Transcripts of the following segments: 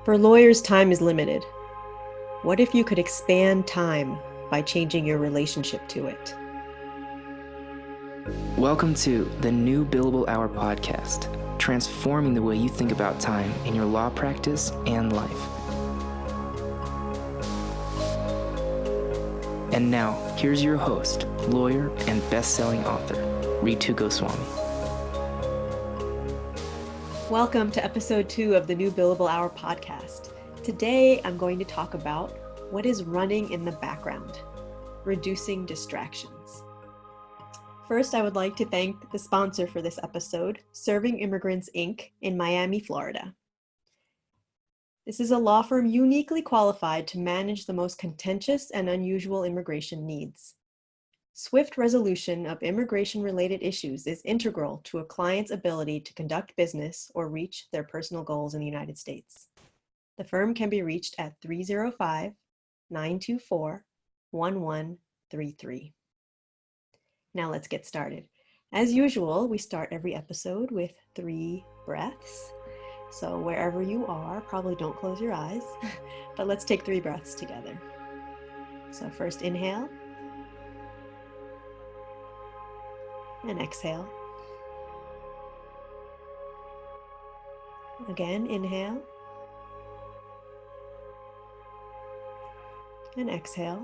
For lawyers, time is limited. What if you could expand time by changing your relationship to it? Welcome to the New Billable Hour podcast, transforming the way you think about time in your law practice and life. And now, here's your host, lawyer and best-selling author, Ritu Goswami. Welcome to episode 2 of the New Billable Hour podcast. Today, I'm going to talk about what is running in the background, reducing distractions. First, I would like to thank the sponsor for this episode, Serving Immigrants, Inc. in Miami, Florida. This is a law firm uniquely qualified to manage the most contentious and unusual immigration needs. Swift resolution of immigration-related issues is integral to a client's ability to conduct business or reach their personal goals in the United States. The firm can be reached at 305-924-1133. Now let's get started. As usual, we start every episode with 3 breaths. So wherever you are, probably don't close your eyes, but let's take 3 breaths together. So first inhale. And exhale. Again, inhale. And exhale.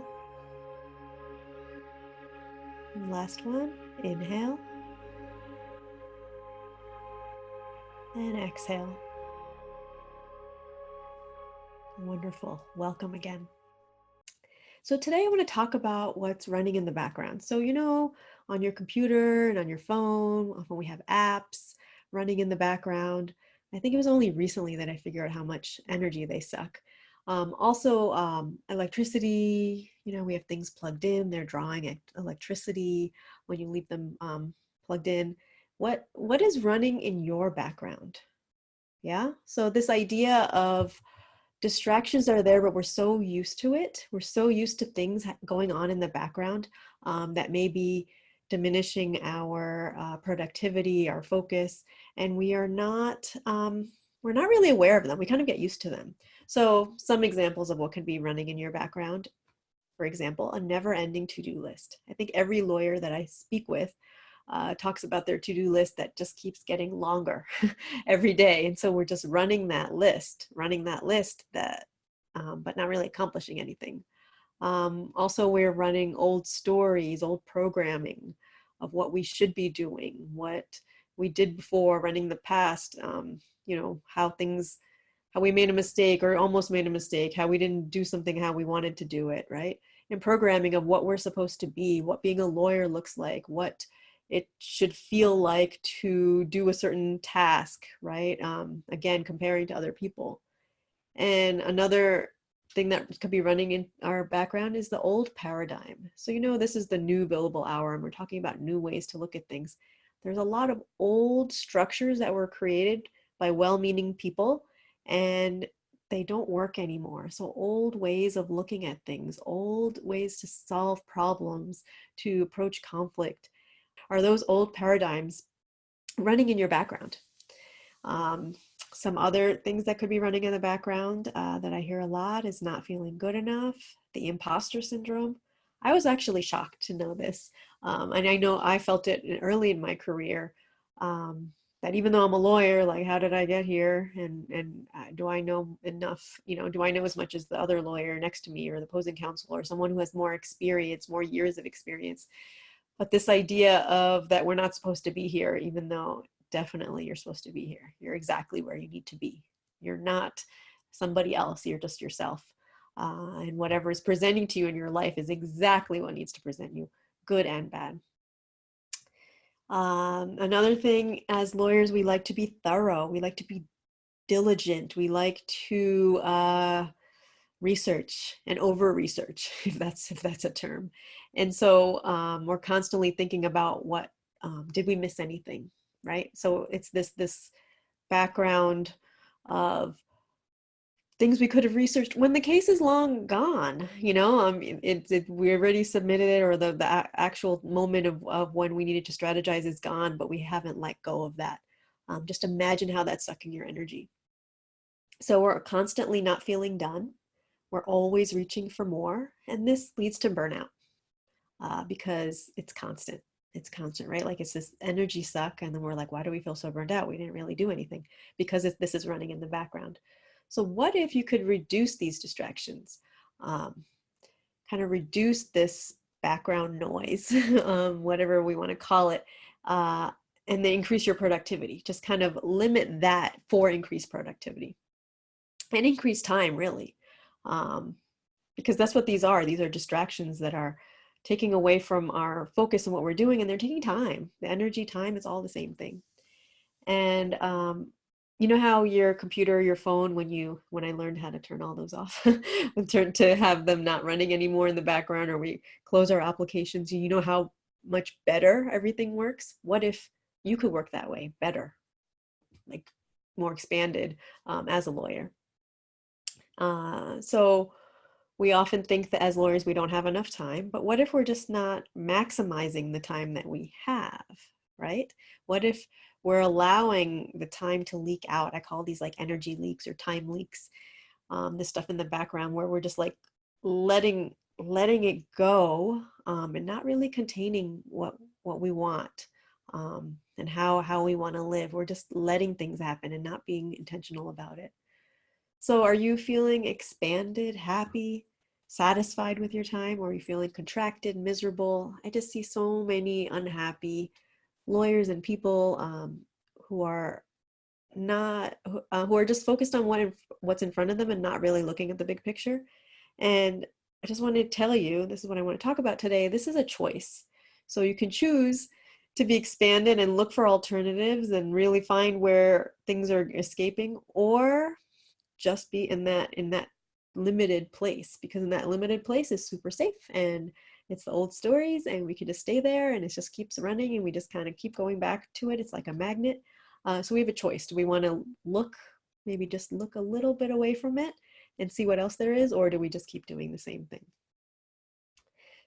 And last one, inhale. And exhale. Wonderful. Welcome again. So today I want to talk about what's running in the background. So, on your computer and on your phone, often we have apps running in the background. I think it was only recently that I figured out how much energy they suck. Electricity, we have things plugged in, they're drawing electricity when you leave them plugged in. What is running in your background? Yeah, so this idea of distractions are there, but we're so used to it. We're so used to things going on in the background that may be diminishing our productivity, our focus, and we're not really aware of them. We kind of get used to them. So some examples of what can be running in your background, for example, a never-ending to-do list. I think every lawyer that I speak with talks about their to-do list that just keeps getting longer every day. And so we're just running that list that, but not really accomplishing anything. Also, we're running old stories, old programming of what we should be doing, what we did before, running the past, how we made a mistake or almost made a mistake, how we didn't do something how we wanted to do it, right? And programming of what we're supposed to be, what being a lawyer looks like, what it should feel like to do a certain task, right? Again, comparing to other people. And another thing that could be running in our background is the old paradigm. So, this is the new billable hour, and we're talking about new ways to look at things. There's a lot of old structures that were created by well-meaning people, and they don't work anymore. So old ways of looking at things, old ways to solve problems, to approach conflict, are those old paradigms running in your background. Some other things that could be running in the background that I hear a lot is not feeling good enough, the imposter syndrome. I was actually shocked to know this. And I know I felt it early in my career, that even though I'm a lawyer, like, how did I get here? And do I know enough? Do I know as much as the other lawyer next to me or the opposing counsel or someone who has more experience, more years of experience? But this idea of that we're not supposed to be here, even though definitely you're supposed to be here. You're exactly where you need to be. You're not somebody else, you're just yourself. And whatever is presenting to you in your life is exactly what needs to present you, good and bad. Another thing, as lawyers, we like to be thorough. We like to be diligent. We like to research and over-research, if that's a term. And so we're constantly thinking about what, did we miss anything, right? So it's this background of things we could have researched when the case is long gone, we already submitted it, or the actual moment of when we needed to strategize is gone, but we haven't let go of that. Just imagine how that's sucking your energy. So we're constantly not feeling done. We're always reaching for more. And this leads to burnout because it's constant. It's constant, right? Like it's this energy suck. And then we're like, why do we feel so burned out? We didn't really do anything because this is running in the background. So what if you could reduce these distractions? Kind of reduce this background noise, whatever we want to call it, and then increase your productivity. Just kind of limit that for increased productivity and increase time, really, because that's what these are. These are distractions that are taking away from our focus on what we're doing, and they're taking time. The energy, time, is all the same thing. And you know how your computer, your phone, when I learned how to turn all those off, to have them not running anymore in the background, or we close our applications, you know how much better everything works? What if you could work that way better, like more expanded as a lawyer? So we often think that as lawyers, we don't have enough time, but what if we're just not maximizing the time that we have, right? What if we're allowing the time to leak out? I call these like energy leaks or time leaks, this stuff in the background where we're just like letting it go, and not really containing what we want, and how we want to live. We're just letting things happen and not being intentional about it. So are you feeling expanded, happy, satisfied with your time, or are you feeling contracted, miserable? I just see so many unhappy lawyers and people who are not who are just focused on what's in front of them and not really looking at the big picture. And I just want to tell you, this is what I want to talk about today. This is a choice. So you can choose to be expanded and look for alternatives and really find where things are escaping, or just be in that limited place, because in that limited place is super safe and it's the old stories and we can just stay there and it just keeps running and we just kind of keep going back to it. It's like a magnet. So we have a choice. Do we want to maybe just look a little bit away from it and see what else there is, or do we just keep doing the same thing?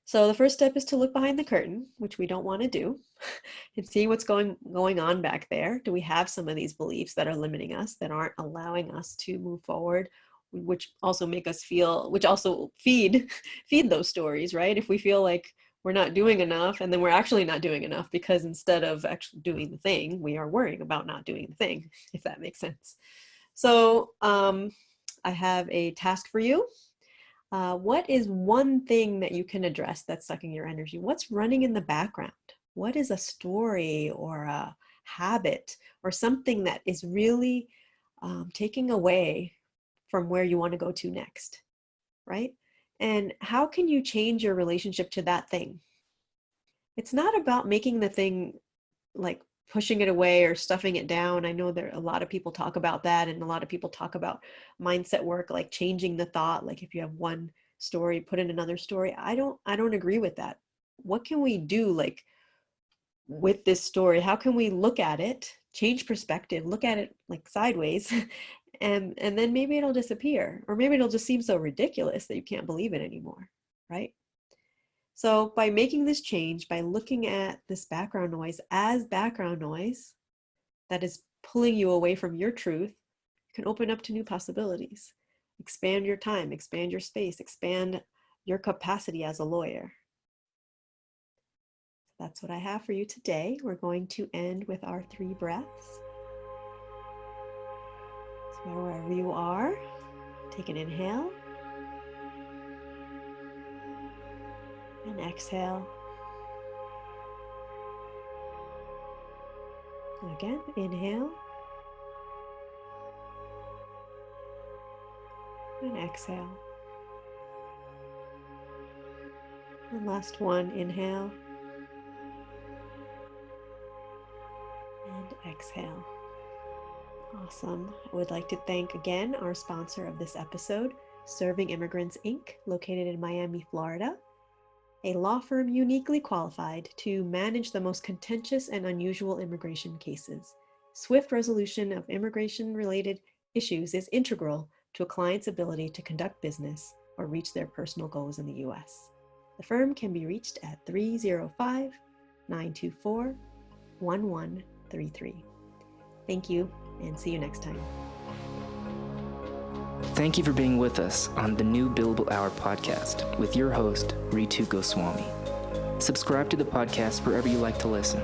So the first step is to look behind the curtain, which we don't want to do, and see what's going on back there. Do we have some of these beliefs that are limiting us, that aren't allowing us to move forward, which also make us feel, which also feed those stories, right? If we feel like we're not doing enough, and then we're actually not doing enough because instead of actually doing the thing, we are worrying about not doing the thing, if that makes sense. So I have a task for you. What is one thing that you can address that's sucking your energy? What's running in the background? What is a story or a habit or something that is really taking away from where you want to go to next, right? And how can you change your relationship to that thing? It's not about making the thing, like pushing it away or stuffing it down. I know there a lot of people talk about that, and a lot of people talk about mindset work, like changing the thought. Like if you have one story, put in another story. I don't agree with that. What can we do, like with this story? How can we look at it, change perspective, look at it like sideways, and then maybe it'll disappear, or maybe it'll just seem so ridiculous that you can't believe it anymore, right? So by making this change, by looking at this background noise as background noise that is pulling you away from your truth, you can open up to new possibilities. Expand your time, expand your space, expand your capacity as a lawyer. That's what I have for you today. We're going to end with our 3 breaths. So wherever you are, take an inhale. And exhale. Again, inhale. And exhale. And last one, inhale. And exhale. Awesome. I would like to thank again our sponsor of this episode, Serving Immigrants, Inc., located in Miami, Florida. A law firm uniquely qualified to manage the most contentious and unusual immigration cases. Swift resolution of immigration-related issues is integral to a client's ability to conduct business or reach their personal goals in the U.S. The firm can be reached at 305-924-1133. Thank you, and see you next time. Thank you for being with us on the New Billable Hour podcast with your host, Ritu Goswami. Subscribe to the podcast wherever you like to listen.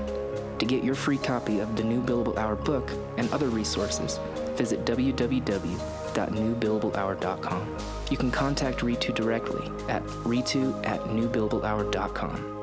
To get your free copy of the New Billable Hour book and other resources, visit www.newbillablehour.com. You can contact Ritu directly at ritu@newbillablehour.com.